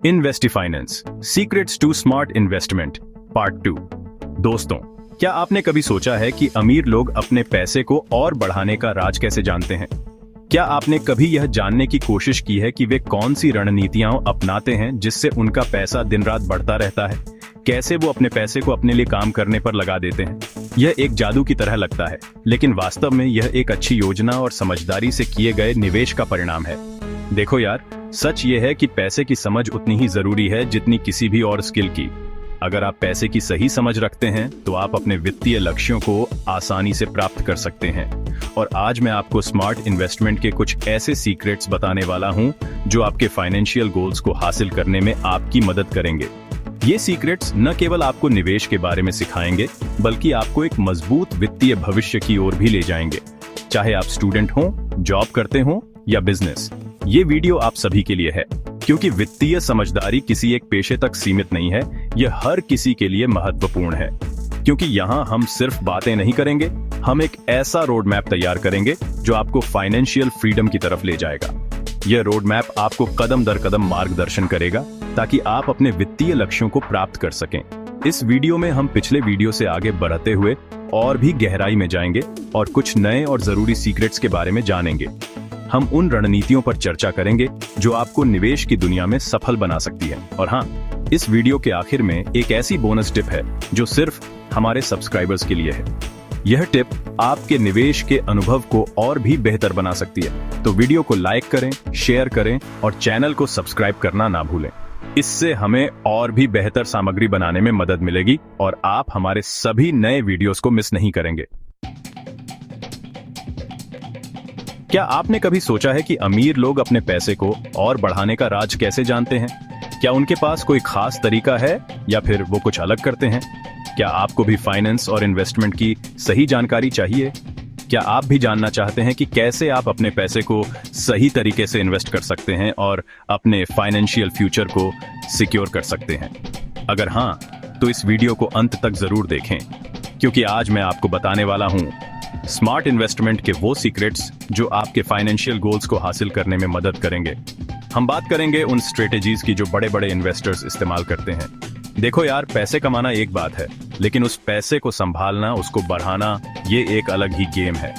इन्वेस्टिफाइनेंस secrets to smart investment part 2। दोस्तों, क्या आपने कभी सोचा है कि अमीर लोग अपने पैसे को और बढ़ाने का राज कैसे जानते हैं? क्या आपने कभी यह जानने की कोशिश की है कि वे कौन सी रणनीतियां अपनाते हैं जिससे उनका पैसा दिन रात बढ़ता रहता है? कैसे वो अपने पैसे को अपने लिए काम करने पर लगा देते हैं? यह एक जादू की तरह लगता है, लेकिन वास्तव में यह एक अच्छी योजना और समझदारी से किए गए निवेश का परिणाम है। देखो यार, सच ये है कि पैसे की समझ उतनी ही जरूरी है जितनी किसी भी और स्किल की। अगर आप पैसे की सही समझ रखते हैं तो आप अपने वित्तीय लक्ष्यों को आसानी से प्राप्त कर सकते हैं। और आज मैं आपको स्मार्ट इन्वेस्टमेंट के कुछ ऐसे सीक्रेट्स बताने वाला हूं जो आपके फाइनेंशियल गोल्स को हासिल करने में आपकी मदद करेंगे। ये सीक्रेट्स न केवल आपको निवेश के बारे में सिखाएंगे, बल्कि आपको एक मजबूत वित्तीय भविष्य की ओर भी ले जाएंगे। चाहे आप स्टूडेंट हों, जॉब करते हों या बिजनेस, ये वीडियो आप सभी के लिए है, क्योंकि वित्तीय समझदारी किसी एक पेशे तक सीमित नहीं है, यह हर किसी के लिए महत्वपूर्ण है। क्योंकि यहाँ हम सिर्फ बातें नहीं करेंगे, हम एक ऐसा रोड मैप तैयार करेंगे जो आपको फाइनेंशियल फ्रीडम की तरफ ले जाएगा। यह रोड मैप आपको कदम दर कदम मार्गदर्शन करेगा ताकि आप अपने वित्तीय लक्ष्यों को प्राप्त कर सकें। इस वीडियो में हम पिछले वीडियो से आगे बढ़ते हुए और भी गहराई में जाएंगे और कुछ नए और जरूरी सीक्रेट्स के बारे में जानेंगे। हम उन रणनीतियों पर चर्चा करेंगे जो आपको निवेश की दुनिया में सफल बना सकती है। और हाँ, इस वीडियो के आखिर में एक ऐसी बोनस टिप है जो सिर्फ हमारे सब्सक्राइबर्स के लिए है। यह टिप आपके निवेश के अनुभव को और भी बेहतर बना सकती है। तो वीडियो को लाइक करें, शेयर करें और चैनल को सब्सक्राइब करना ना भूलें। इससे हमें और भी बेहतर सामग्री बनाने में मदद मिलेगी और आप हमारे सभी नए वीडियोस को मिस नहीं करेंगे। क्या आपने कभी सोचा है कि अमीर लोग अपने पैसे को और बढ़ाने का राज कैसे जानते हैं? क्या उनके पास कोई खास तरीका है या फिर वो कुछ अलग करते हैं? क्या आपको भी फाइनेंस और इन्वेस्टमेंट की सही जानकारी चाहिए? क्या आप भी जानना चाहते हैं कि कैसे आप अपने पैसे को सही तरीके से इन्वेस्ट कर सकते हैं और अपने फाइनेंशियल फ्यूचर को सिक्योर कर सकते हैं? अगर हाँ, तो इस वीडियो को अंत तक जरूर देखें, क्योंकि आज मैं आपको बताने वाला हूं स्मार्ट इन्वेस्टमेंट के वो सीक्रेट्स जो आपके फाइनेंशियल गोल्स को हासिल करने में मदद करेंगे। हम बात करेंगे उन स्ट्रेटेजीज की जो बड़े बड़े इन्वेस्टर्स इस्तेमाल करते हैं। देखो यार, पैसे कमाना एक बात है, लेकिन उस पैसे को संभालना, उसको बढ़ाना, ये एक अलग ही गेम है।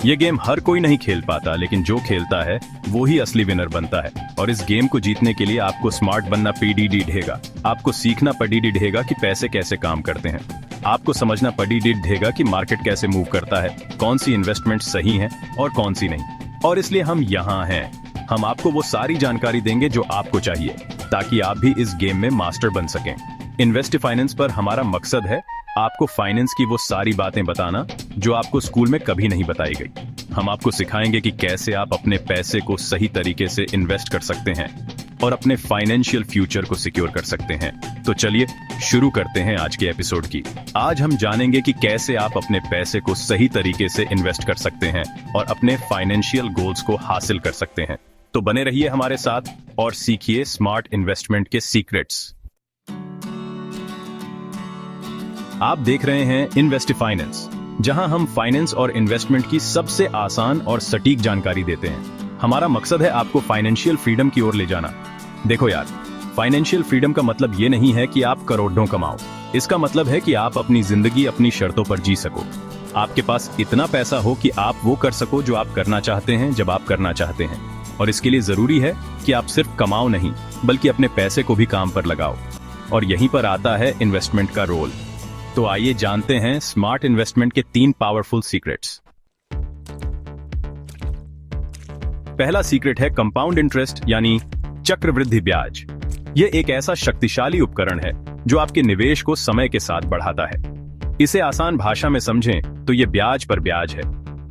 ये गेम हर कोई नहीं खेल पाता, लेकिन जो खेलता है वो ही असली विनर बनता है। और इस गेम को जीतने के लिए आपको स्मार्ट बनना पीडीडी ढेगा। आपको सीखना पीडीडी ढेगा कि पैसे कैसे काम करते हैं। आपको समझना पीडीडी ढेगा कि मार्केट कैसे मूव करता है, कौन सी इन्वेस्टमेंट सही है और कौन सी नहीं। और इसलिए हम यहाँ हैं। हम आपको वो सारी जानकारी देंगे जो आपको चाहिए ताकि आप भी इस गेम में मास्टर बन सकें। इन्वेस्टिफाइनेंस पर हमारा मकसद है आपको फाइनेंस की वो सारी बातें बताना जो आपको स्कूल में कभी नहीं बताई गई। हम आपको सिखाएंगे कि कैसे आप अपने पैसे को सही तरीके से इन्वेस्ट कर सकते हैं और अपने फाइनेंशियल फ्यूचर को सिक्योर कर सकते हैं। तो चलिए शुरू करते हैं आज के एपिसोड की। आज हम जानेंगे कि कैसे आप अपने पैसे को सही तरीके से इन्वेस्ट कर सकते हैं और अपने फाइनेंशियल गोल्स को हासिल कर सकते हैं। तो बने रहिए हमारे साथ और सीखिए स्मार्ट इन्वेस्टमेंट के सीक्रेट्स। आप देख रहे हैं इन्वेस्टिफाइनेंस, जहां हम फाइनेंस और इन्वेस्टमेंट की सबसे आसान और सटीक जानकारी देते हैं। हमारा मकसद है आपको फाइनेंशियल फ्रीडम की ओर ले जाना। देखो यार, फाइनेंशियल फ्रीडम का मतलब ये नहीं है कि आप करोड़ों कमाओ। इसका मतलब है कि आप अपनी जिंदगी अपनी शर्तों पर जी सको। आपके पास इतना पैसा हो कि आप वो कर सको जो आप करना चाहते हैं जब आप करना चाहते हैं। और इसके लिए जरूरी है कि आप सिर्फ कमाओ नहीं, बल्कि अपने पैसे को भी काम पर लगाओ। और यहीं पर आता है इन्वेस्टमेंट का रोल। तो आइए जानते हैं स्मार्ट इन्वेस्टमेंट के 3 पावरफुल सीक्रेट्स। पहला सीक्रेट है कंपाउंड इंटरेस्ट, यानी चक्रवृद्धि ब्याज। यह एक ऐसा शक्तिशाली उपकरण है जो आपके निवेश को समय के साथ बढ़ाता है। इसे आसान भाषा में समझें तो यह ब्याज पर ब्याज है।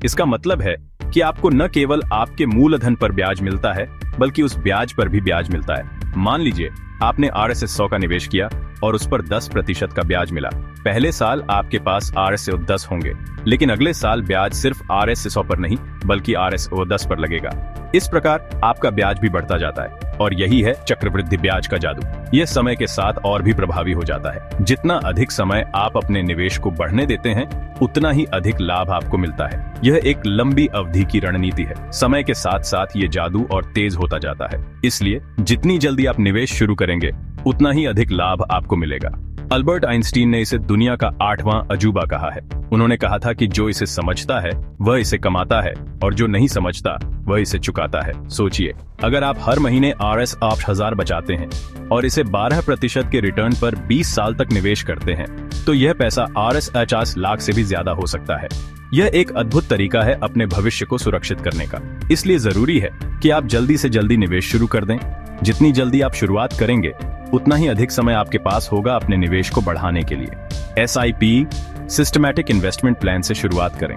इसका मतलब है कि आपको न केवल आपके मूलधन पर ब्याज मिलता है, बल्कि उस ब्याज पर भी ब्याज मिलता है। मान लीजिए आपने RS 100 का निवेश किया और उस पर 10% का ब्याज मिला। पहले साल आपके पास RS 10 होंगे, लेकिन अगले साल ब्याज सिर्फ RS 100 पर नहीं, बल्कि RS 10 पर लगेगा। इस प्रकार आपका ब्याज भी बढ़ता जाता है। और यही है चक्रवृद्धि ब्याज का जादू। यह समय के साथ और भी प्रभावी हो जाता है। जितना अधिक समय आप अपने निवेश को बढ़ने देते हैं, उतना ही अधिक लाभ आपको मिलता है। यह एक लंबी अवधि की रणनीति है। समय के साथ साथ ये जादू और तेज होता जाता है। इसलिए जितनी जल्दी आप निवेश शुरू करेंगे, उतना ही अधिक लाभ आपको मिलेगा। अल्बर्ट आइंस्टीन ने इसे दुनिया का 8वां अजूबा कहा है। उन्होंने कहा था कि जो इसे समझता है वह इसे कमाता है, और जो नहीं समझता वह इसे चुकाता है। सोचिए, अगर आप हर महीने RS 8000 बचाते हैं और इसे 12% के रिटर्न पर 20 साल तक निवेश करते हैं, तो यह पैसा RS 50 लाख से भी ज्यादा हो सकता है। यह एक अद्भुत तरीका है अपने भविष्य को सुरक्षित करने का। इसलिए जरूरी है कि आप जल्दी से जल्दी निवेश शुरू कर दें। जितनी जल्दी आप शुरुआत करेंगे, उतना ही अधिक समय आपके पास होगा अपने निवेश को बढ़ाने के लिए। SIP सिस्टमैटिक इन्वेस्टमेंट प्लान से शुरुआत करें।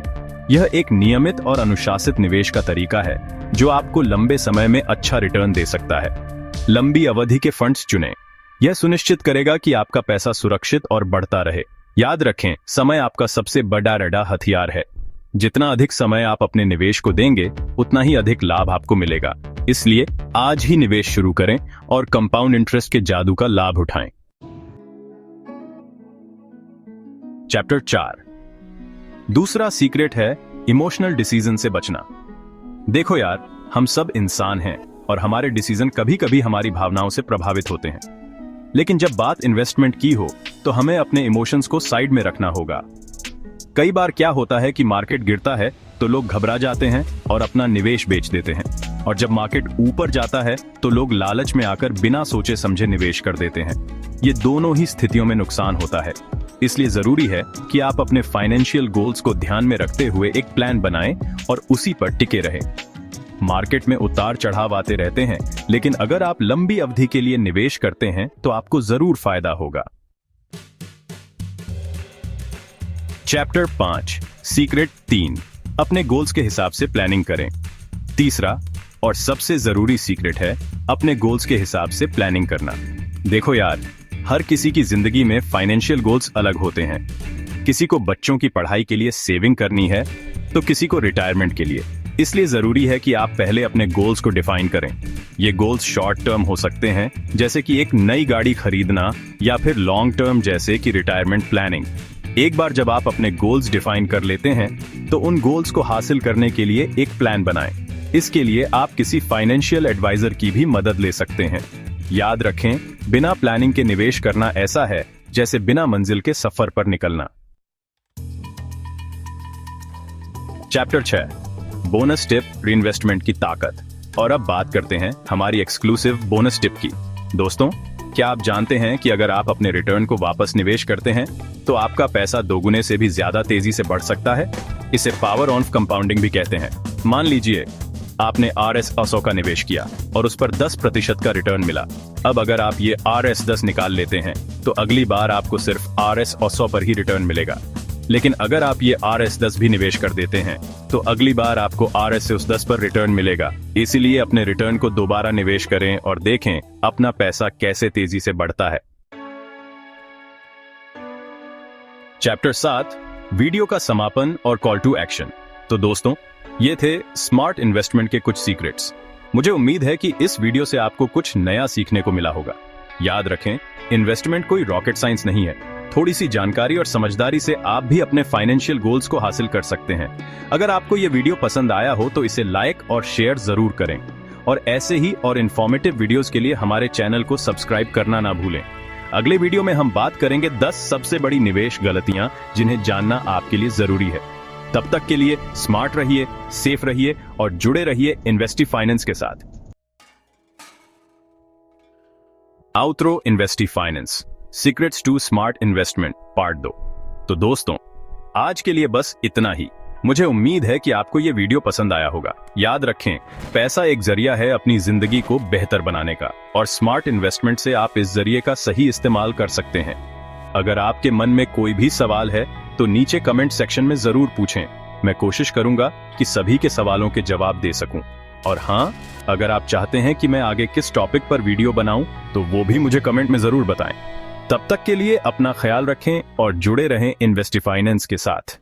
यह एक नियमित और अनुशासित निवेश का तरीका है जो आपको लंबे समय में अच्छा रिटर्न दे सकता है। लंबी अवधि के फंड्स चुनें। यह सुनिश्चित करेगा कि आपका पैसा सुरक्षित और बढ़ता रहे। याद रखें, समय आपका सबसे बड़ा हथियार है। जितना अधिक समय आप अपने निवेश को देंगे, उतना ही अधिक लाभ आपको मिलेगा। इसलिए आज ही निवेश शुरू करें और कंपाउंड इंटरेस्ट के जादू का लाभ उठाएं। चैप्टर 4। दूसरा सीक्रेट है इमोशनल डिसीजन से बचना। देखो यार, हम सब इंसान हैं और हमारे डिसीजन कभी कभी हमारी भावनाओं से प्रभावित होते हैं। लेकिन जब बात इन्वेस्टमेंट की हो, तो हमें अपने इमोशंस को साइड में रखना होगा। कई बार क्या होता है कि मार्केट गिरता है तो लोग घबरा जाते हैं और अपना निवेश बेच देते हैं, और जब मार्केट ऊपर जाता है तो लोग लालच में आकर बिना सोचे समझे निवेश कर देते हैं। ये दोनों ही स्थितियों में नुकसान होता है। इसलिए जरूरी है कि आप अपने फाइनेंशियल गोल्स को ध्यान में रखते हुए एक प्लान बनाएं और उसी पर टिके रहें। मार्केट में उतार चढ़ाव आते रहते हैं, लेकिन अगर आप लंबी अवधि के लिए निवेश करते हैं तो आपको जरूर फायदा होगा। चैप्टर 5 सीक्रेट 3 अपने गोल्स के हिसाब से प्लानिंग करें। तीसरा और सबसे जरूरी सीक्रेट है अपने गोल्स के हिसाब से प्लानिंग करना। देखो यार, हर किसी की जिंदगी में फाइनेंशियल गोल्स अलग होते हैं। किसी को बच्चों की पढ़ाई के लिए सेविंग करनी है, तो किसी को रिटायरमेंट के लिए। इसलिए जरूरी है कि आप पहले अपने गोल्स को डिफाइन करें। ये गोल्स शॉर्ट टर्म हो सकते हैं, जैसे कि एक नई गाड़ी खरीदना, या फिर लॉन्ग टर्म जैसे कि रिटायरमेंट प्लानिंग। एक बार जब आप अपने गोल्स डिफाइन कर लेते हैं, तो उन गोल्स को हासिल करने के लिए एक प्लान बनाएं। इसके लिए आप किसी फाइनेंशियल एडवाइजर की भी मदद ले सकते हैं। याद रखें, बिना प्लानिंग के निवेश करना ऐसा है जैसे बिना मंजिल के सफर पर निकलना। चैप्टर 6 बोनस टिप रीइन्वेस्टमेंट की ताकत। और अब बात करते हैं हमारी एक्सक्लूसिव बोनस टिप की। दोस्तों, क्या आप जानते हैं कि अगर आप अपने रिटर्न को वापस निवेश करते हैं, तो आपका पैसा दोगुने से भी ज्यादा तेजी से बढ़ सकता है। इसे पावर ऑफ कंपाउंडिंग भी कहते हैं। मान लीजिए आपने RS 100 का निवेश किया और उस पर 10% का रिटर्न मिला। अब अगर आप ये RS 10 निकाल लेते हैं, तो अगली बार आपको सिर्फ RS 100 पर ही रिटर्न मिलेगा। लेकिन अगर आप ये RS 10 भी निवेश कर देते हैं, तो अगली बार आपको RS से उस 10 पर रिटर्न मिलेगा। इसीलिए अपने रिटर्न को दोबारा निवेश करें और देखें अपना पैसा कैसे तेजी से बढ़ता है। चैप्टर 7 वीडियो का समापन और कॉल टू एक्शन। तो दोस्तों, ये थे स्मार्ट इन्वेस्टमेंट के कुछ सीक्रेट्स। मुझे उम्मीद है कि इस वीडियो से आपको कुछ नया सीखने को मिला होगा। याद रखें, इन्वेस्टमेंट कोई रॉकेट साइंस नहीं है। थोड़ी सी जानकारी और समझदारी से आप भी अपने फाइनेंशियल गोल्स को हासिल कर सकते हैं। अगर आपको ये वीडियो पसंद आया हो तो इसे लाइक और शेयर जरूर करें, और ऐसे ही और इन्फॉर्मेटिव वीडियोस के लिए हमारे चैनल को सब्सक्राइब करना ना भूलें। अगले वीडियो में हम बात करेंगे 10 सबसे बड़ी निवेश गलतियां जिन्हें जानना आपके लिए जरूरी है। तब तक के लिए स्मार्ट रहिए, सेफ रहिए और जुड़े रहिए इन्वेस्टी फाइनेंस के साथ। आउटरो इन्वेस्टी finance secrets to smart investment part 2। तो दोस्तों, आज के लिए बस इतना ही। मुझे उम्मीद है कि आपको यह वीडियो पसंद आया होगा। याद रखें, पैसा एक जरिया है अपनी जिंदगी को बेहतर बनाने का, और स्मार्ट इन्वेस्टमेंट से आप इस जरिए का सही इस्तेमाल कर सकते हैं। अगर आपके मन में कोई भी सवाल है तो नीचे कमेंट सेक्शन में जरूर पूछें। मैं कोशिश करूंगा कि सभी के सवालों के जवाब दे सकूं। और हाँ, अगर आप चाहते हैं कि मैं आगे किस टॉपिक पर वीडियो बनाऊं, तो वो भी मुझे कमेंट में जरूर बताएं। तब तक के लिए अपना ख्याल रखें और जुड़े रहें इन्वेस्टी फाइनेंस के साथ।